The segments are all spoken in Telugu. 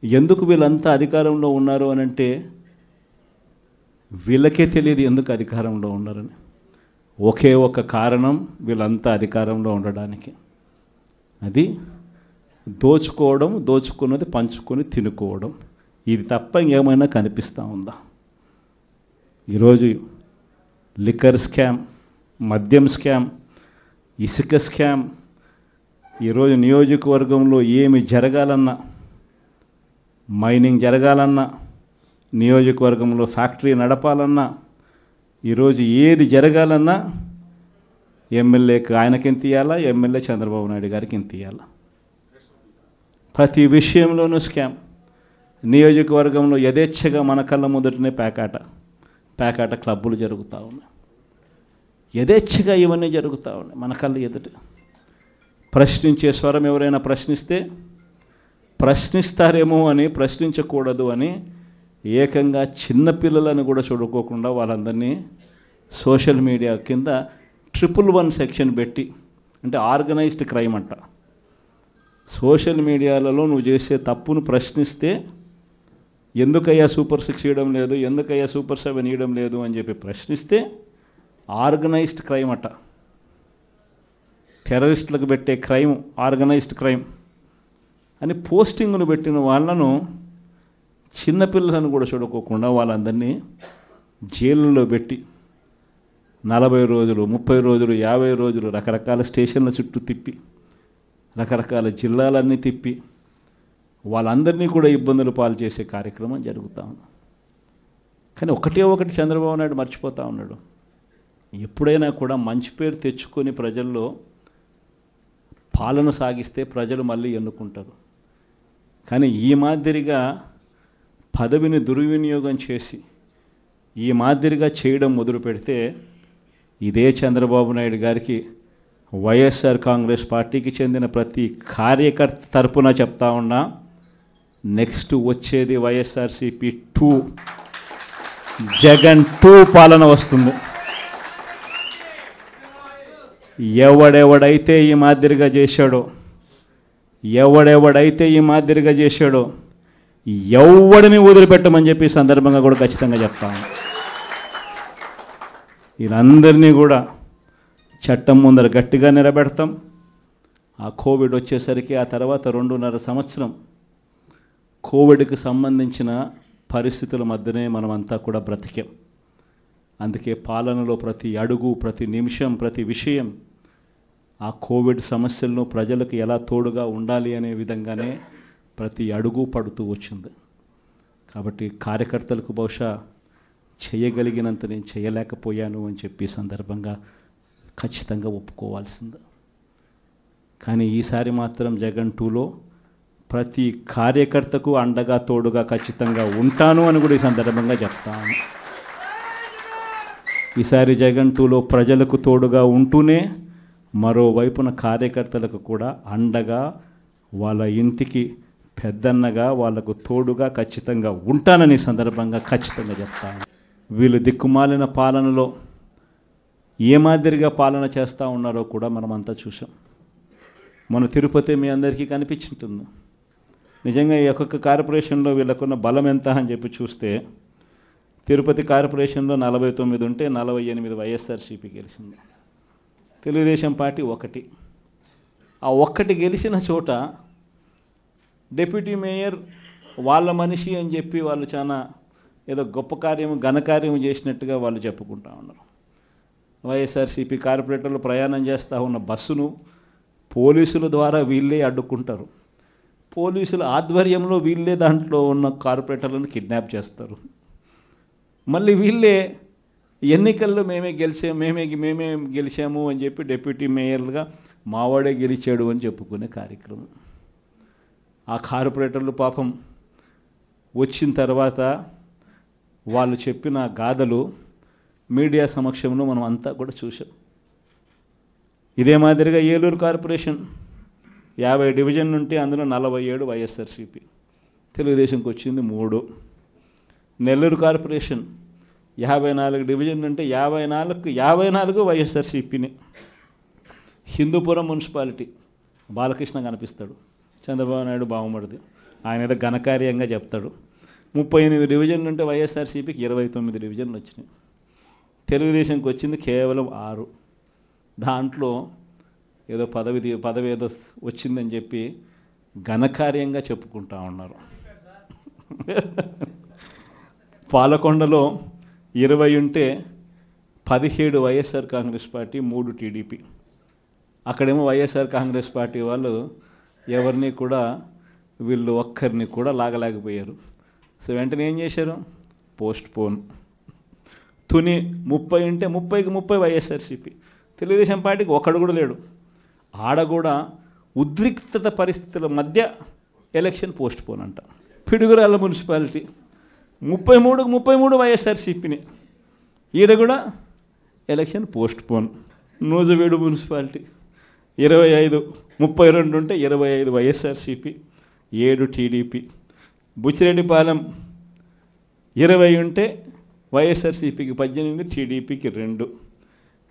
ఎందుకు వీళ్ళంతా అధికారంలో ఉన్నారు అని అంటే వీళ్ళకే తెలియదు ఎందుకు అధికారంలో ఉన్నారని. ఒకే ఒక కారణం వీళ్ళంతా అధికారంలో ఉండడానికి, అది దోచుకోవడం, దోచుకున్నది పంచుకొని తినుకోవడం. ఇది తప్ప ఇంకేమైనా కనిపిస్తూ ఉందా? ఈరోజు లిక్కర్ స్కామ్, మద్యం స్కామ్, ఇసుక స్కామ్, ఈరోజు నియోజకవర్గంలో ఏమి జరగాలన్నా, మైనింగ్ జరగాలన్నా, నియోజకవర్గంలో ఫ్యాక్టరీ నడపాలన్నా, ఈరోజు ఏది జరగాలన్నా ఎమ్మెల్యేకి ఆయనకి ఎంత ఇవ్వాలా, ఎమ్మెల్యే చంద్రబాబు నాయుడు గారికి ఎంత ఇవ్వాలా. ప్రతి విషయంలోనూ స్కామ్. నియోజకవర్గంలో యథేచ్ఛగా మన కళ్ళ ముందటనే పేకాట క్లబ్బులు జరుగుతూ ఉన్నాయి. యథేచ్ఛగా ఇవన్నీ జరుగుతూ ఉన్నాయి మన కళ్ళ ఎదుట. ప్రశ్నించే స్వరం ఎవరైనా ప్రశ్నిస్తే ప్రశ్నిస్తారేమో అని, ప్రశ్నించకూడదు అని ఏకంగా చిన్నపిల్లలను కూడా చూడుకోకుండా వాళ్ళందరినీ సోషల్ మీడియా కింద 111 సెక్షన్ పెట్టి, అంటే ఆర్గనైజ్డ్ క్రైమ్ అంట. సోషల్ మీడియాలలో నువ్వు చేసే తప్పును ప్రశ్నిస్తే ఎందుకయ్యా సూపర్ 6 ఇవ్వడం లేదు, ఎందుకయ్యా సూపర్ 7 ఇవ్వడం లేదు అని చెప్పి ప్రశ్నిస్తే ఆర్గనైజ్డ్ క్రైమ్ అట. టెర్రరిస్టులకు పెట్టే క్రైమ్ ఆర్గనైజ్డ్ క్రైమ్ అని పోస్టింగ్ను పెట్టిన వాళ్ళను, చిన్నపిల్లలను కూడా చూడుకోకుండా వాళ్ళందరినీ జైళ్ళలో పెట్టి 40 రోజులు, 30 రోజులు, 50 రోజులు రకరకాల స్టేషన్ల చుట్టూ తిప్పి, రకరకాల జిల్లాలన్నీ తిప్పి వాళ్ళందరినీ కూడా ఇబ్బందులు పాలు చేసే కార్యక్రమం జరుగుతూ ఉంది. కానీ ఒకటి చంద్రబాబు నాయుడు మర్చిపోతూ ఉన్నాడు. ఎప్పుడైనా కూడా మంచి పేరు తెచ్చుకొని ప్రజల్లో పాలన సాగిస్తే ప్రజలు మళ్ళీ ఎన్నుకుంటారు. కానీ ఈ మాదిరిగా పదవిని దుర్వినియోగం చేసి ఈ మాదిరిగా చేయడం మొదలు పెడితే ఇదే చంద్రబాబు నాయుడు గారికి వైఎస్ఆర్ కాంగ్రెస్ పార్టీకి చెందిన ప్రతి కార్యకర్త తరపున చెప్తా ఉన్నా, నెక్స్ట్ వచ్చేది వైఎస్ఆర్సీపీ 2, జగన్ 2 పాలన వస్తుంది. ఎవడెవడైతే ఈ మాదిరిగా చేశాడో, ఎవడిని వదిలిపెట్టమని చెప్పి సందర్భంగా కూడా ఖచ్చితంగా చెప్తాను. వీళ్ళందరినీ కూడా చట్టం ముందర గట్టిగా నిలబెడతాం. ఆ కోవిడ్ వచ్చేసరికి ఆ తర్వాత 2.5 సంవత్సరం కోవిడ్కి సంబంధించిన పరిస్థితుల మధ్యనే మనమంతా కూడా బ్రతికాం. అందుకే పాలనలో ప్రతి అడుగు, ప్రతి నిమిషం, ప్రతి విషయం ఆ కోవిడ్ సమస్యలను ప్రజలకు ఎలా తోడుగా ఉండాలి అనే విధంగానే ప్రతి అడుగు పడుతూ వచ్చింది. కాబట్టి కార్యకర్తలకు బహుశా చేయగలిగినంత నేను చేయలేకపోయాను అని చెప్పి సందర్భంగా ఖచ్చితంగా ఒప్పుకోవాల్సింది. కానీ ఈసారి మాత్రం జగన్ 2లో ప్రతి కార్యకర్తకు అండగా తోడుగా ఖచ్చితంగా ఉంటాను అని కూడా ఈ సందర్భంగా చెప్తాను. ఈసారి జగన్ 2లో ప్రజలకు తోడుగా ఉంటూనే మరోవైపున కార్యకర్తలకు కూడా అండగా, వాళ్ళ ఇంటికి పెద్దన్నగా, వాళ్లకు తోడుగా ఖచ్చితంగా ఉంటానని సందర్భంగా ఖచ్చితంగా చెప్తాను. వీళ్ళు దిక్కుమాలిన పాలనలో ఏ మాదిరిగా పాలన చేస్తూ ఉన్నారో కూడా మనమంతా చూసాం. మన తిరుపతి మీ అందరికీ కనిపించుంటుంది. నిజంగా ఈ ఒక్కొక్క కార్పొరేషన్లో వీళ్ళకున్న బలం ఎంత అని చెప్పి చూస్తే తిరుపతి కార్పొరేషన్లో 49 ఉంటే 48 వైఎస్ఆర్సీపీ గెలిచింది. తెలుగుదేశం పార్టీ 1. ఆ 1 గెలిచిన చోట డిప్యూటీ మేయర్ వాళ్ళ మనిషి అని చెప్పి వాళ్ళు చాలా ఏదో గొప్ప కార్యము, ఘనకార్యము చేసినట్టుగా వాళ్ళు చెప్పుకుంటా ఉన్నారు. వైఎస్ఆర్సీపీ కార్పొరేటర్లు ప్రయాణం చేస్తూ ఉన్న బస్సును పోలీసుల ద్వారా వీళ్ళే అడ్డుకుంటారు. పోలీసుల ఆధ్వర్యంలో వీళ్ళే దాంట్లో ఉన్న కార్పొరేటర్లను కిడ్నాప్ చేస్తారు. మళ్ళీ వీళ్ళే ఎన్నికల్లో మేమే గెలిచాము అని చెప్పి డిప్యూటీ మేయర్లుగా మావాడే గెలిచాడు అని చెప్పుకునే కార్యక్రమం. ఆ కార్పొరేటర్లు పాపం వచ్చిన తర్వాత వాళ్ళు చెప్పిన గాథలు మీడియా సమక్షంలో మనం అంతా కూడా చూసాం. ఇదే మాదిరిగా ఏలూరు కార్పొరేషన్ 50 డివిజన్ ఉంటే అందులో 47 వైఎస్ఆర్సీపీ, తెలుగుదేశంకి వచ్చింది 3. నెల్లూరు కార్పొరేషన్ 54 డివిజన్ ఉంటే 54 వైఎస్ఆర్సీపీని. హిందూపురం మున్సిపాలిటీ బాలకృష్ణ కనిపిస్తాడు, చంద్రబాబు నాయుడు బావమరిది, ఆయన ఏదో ఘనకార్యంగా చెప్తాడు. 38 డివిజన్లు ఉంటే వైఎస్ఆర్సీపీకి 29 డివిజన్లు వచ్చినాయి. తెలుగుదేశంకి వచ్చింది కేవలం 6. దాంట్లో ఏదో పదవి ఏదో వచ్చిందని చెప్పి ఘనకార్యంగా చెప్పుకుంటా ఉన్నారు. పాలకొండలో 20 ఉంటే 17 వైఎస్ఆర్ కాంగ్రెస్ పార్టీ, 3 టీడీపీ. అక్కడేమో వైఎస్ఆర్ కాంగ్రెస్ పార్టీ వాళ్ళు ఎవరిని కూడా వీళ్ళు ఒక్కరిని కూడా లాగలేకపోయారు. సో వెంటనే ఏం చేశారు? Post phone. తుని 30 ఉంటే 30కి 30 వైఎస్ఆర్సీపీ. తెలుగుదేశం పార్టీకి ఒక్కడు కూడా లేడు. ఆడ కూడా ఉద్రిక్తత పరిస్థితుల మధ్య ఎలక్షన్ పోస్ట్ పోన్ అంట. పిడుగురాళ్ళ మున్సిపాలిటీ 33కి 33 వైఎస్ఆర్సీపీని. ఈడ కూడా election post phone. Nuzvid municipality 32 ఉంటే 25 వైఎస్ఆర్సీపీ, 7 టీడీపీ. బుచ్చిరెడ్డిపాలెం 20 ఉంటే వైఎస్ఆర్సీపీకి 18, టీడీపీకి 2.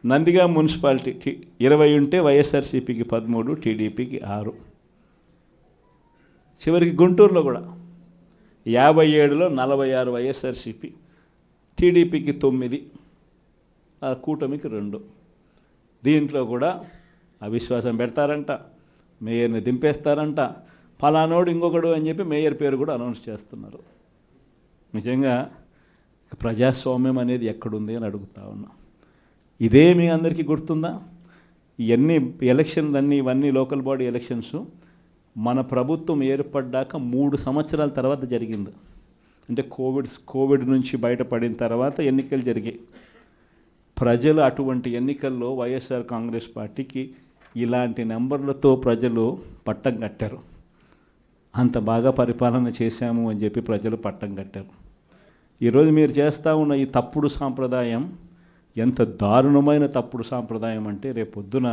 నందిగా మున్సిపాలిటీ 20 ఉంటే వైఎస్ఆర్సీపీకి 13, టీడీపీకి 6. చివరికి గుంటూరులో కూడా 57లో 46 వైఎస్ఆర్సీపీ, టీడీపీకి 9, ఆ కూటమికి 2. దీంట్లో కూడా అవిశ్వాసం పెడతారంట, మేయర్ని దింపేస్తారంట, ఫలానోడు ఇంకొకడు అని చెప్పి మేయర్ పేరు కూడా అనౌన్స్ చేస్తున్నారు. నిజంగా ప్రజాస్వామ్యం అనేది ఎక్కడుంది అని అడుగుతా ఉన్నా. ఇదే మీ అందరికీ గుర్తుందా? ఇవన్నీ ఎలక్షన్లన్నీ, ఇవన్నీ లోకల్ బాడీ ఎలక్షన్స్ మన ప్రభుత్వం ఏర్పడ్డాక 3 సంవత్సరాల తర్వాత జరిగింది. అంటే కోవిడ్ నుంచి బయటపడిన తర్వాత ఎన్నికలు జరిగాయి. ప్రజలు అటువంటి ఎన్నికల్లో వైఎస్ఆర్ కాంగ్రెస్ పార్టీకి ఇలాంటి నెంబర్లతో ప్రజలు పట్టం కట్టారు. అంత బాగా పరిపాలన చేశాము అని చెప్పి ప్రజలు పట్టం కట్టారు. ఈరోజు మీరు చేస్తూ ఉన్న ఈ తప్పుడు సాంప్రదాయం ఎంత దారుణమైన తప్పుడు సాంప్రదాయం అంటే, రేపొద్దున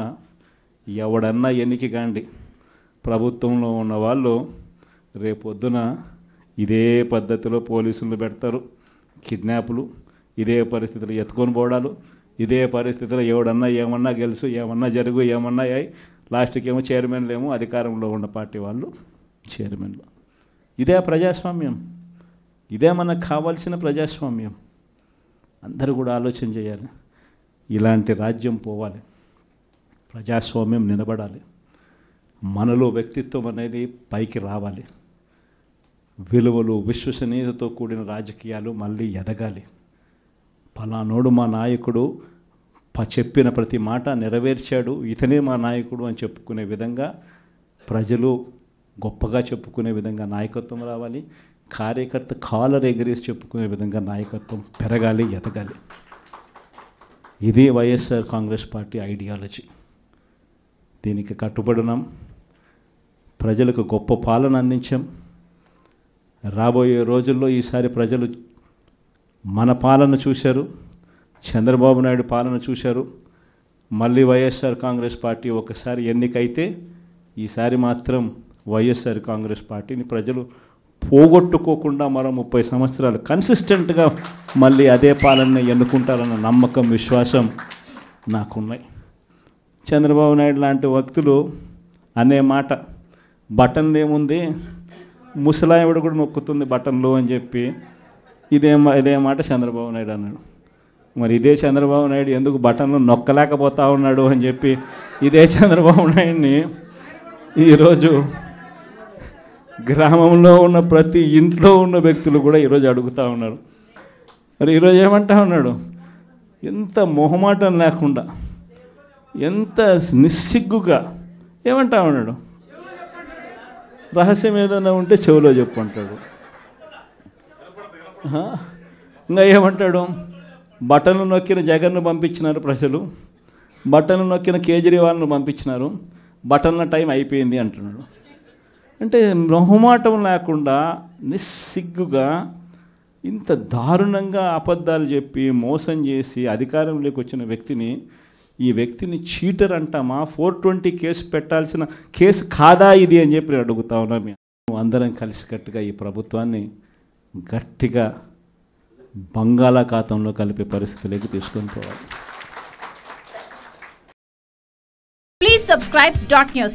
ఎవడన్నా ఎన్నిక కాండి, ప్రభుత్వంలో ఉన్న వాళ్ళు రేపొద్దున ఇదే పద్ధతిలో పోలీసులు పెడతారు, కిడ్నాపులు, ఇదే పరిస్థితులు ఎత్తుకొని పోవడాలు, ఇదే పరిస్థితిలో ఎవడన్నా ఏమన్నా గెలుసు, ఏమన్నా జరుగు, ఏమన్నా అయ్యి లాస్ట్కి ఏమో చైర్మన్లు ఏమో అధికారంలో ఉన్న పార్టీ వాళ్ళు చైర్మన్లు. ఇదే ప్రజాస్వామ్యం, ఇదే మనకు కావాల్సిన ప్రజాస్వామ్యం. అందరూ కూడా ఆలోచన చేయాలి. ఇలాంటి రాజ్యం పోవాలి, ప్రజాస్వామ్యం నిలబడాలి, మనలో వ్యక్తిత్వం అనేది పైకి రావాలి, విలువలు, విశ్వసనీయతతో కూడిన రాజకీయాలు మళ్ళీ ఎదగాలి. ఫలానోడు మా నాయకుడు, చెప్పిన ప్రతి మాట నెరవేర్చాడు, ఇతనే మా నాయకుడు అని చెప్పుకునే విధంగా, ప్రజలు గొప్పగా చెప్పుకునే విధంగా నాయకత్వం రావాలి. కార్యకర్త కాలర్ ఎగిరేసి చెప్పుకునే విధంగా నాయకత్వం పెరగాలి, ఎదగాలి. ఇది వైఎస్ఆర్ కాంగ్రెస్ పార్టీ ఐడియాలజీ. దీనికి కట్టుబడినాం. ప్రజలకు గొప్ప పాలన అందించాం. రాబోయే రోజుల్లో ఈసారి ప్రజలు మన పాలన చూశారు, చంద్రబాబు నాయుడు పాలన చూశారు. మళ్ళీ వైఎస్ఆర్ కాంగ్రెస్ పార్టీ ఒకసారి ఎన్నికైతే ఈసారి మాత్రం వైఎస్ఆర్ కాంగ్రెస్ పార్టీని ప్రజలు పోగొట్టుకోకుండా మరో 30 సంవత్సరాలు కన్సిస్టెంట్గా మళ్ళీ అదే పాలన ఎన్నుకుంటారన్న నమ్మకం, విశ్వాసం నాకున్నాయి. చంద్రబాబు నాయుడు లాంటి వ్యక్తులు అనే మాట, బటన్లు ఏముంది, ముసలాయవిడ కూడా నొక్కుతుంది బటన్లు అని చెప్పి ఇదే మాట చంద్రబాబు నాయుడు అన్నాడు. మరి ఇదే చంద్రబాబు నాయుడు ఎందుకు బటన్లు నొక్కలేకపోతా ఉన్నాడు అని చెప్పి ఇదే చంద్రబాబు నాయుడిని ఈరోజు గ్రామంలో ఉన్న ప్రతి ఇంట్లో ఉన్న వ్యక్తులు కూడా ఈరోజు అడుగుతూ ఉన్నారు. మరి ఈరోజు ఏమంటా ఉన్నాడు? ఎంత మొహమాటం లేకుండా, ఎంత నిస్సిగ్గుగా ఏమంటా ఉన్నాడు? రహస్యం ఏదైనా ఉంటే చెవిలో చెప్పు అంటాడు. ఇంకా ఏమంటాడు? బటన్లు నొక్కిన జగన్ను పంపించినారు ప్రజలు, బటన్లు నొక్కిన కేజ్రీవాల్ను పంపించినారు, బటన్ల టైం అయిపోయింది అంటున్నాడు. అంటే మొహమాటం లేకుండా నిస్సిగ్గుగా ఇంత దారుణంగా అబద్ధాలు చెప్పి మోసం చేసి అధికారంలోకి వచ్చిన వ్యక్తిని, ఈ వ్యక్తిని చీటర్ అంటామా? 420 కేసు పెట్టాల్సిన కేసు కాదా ఇది అని చెప్పి అడుగుతా ఉన్నాం. అందరం కలిసికట్టుగా ఈ ప్రభుత్వాన్ని గట్టిగా బంగాళాఖాతంలో కలిపే పరిస్థితిలోకి తీసుకొని పోవాలి. Please subscribe .news.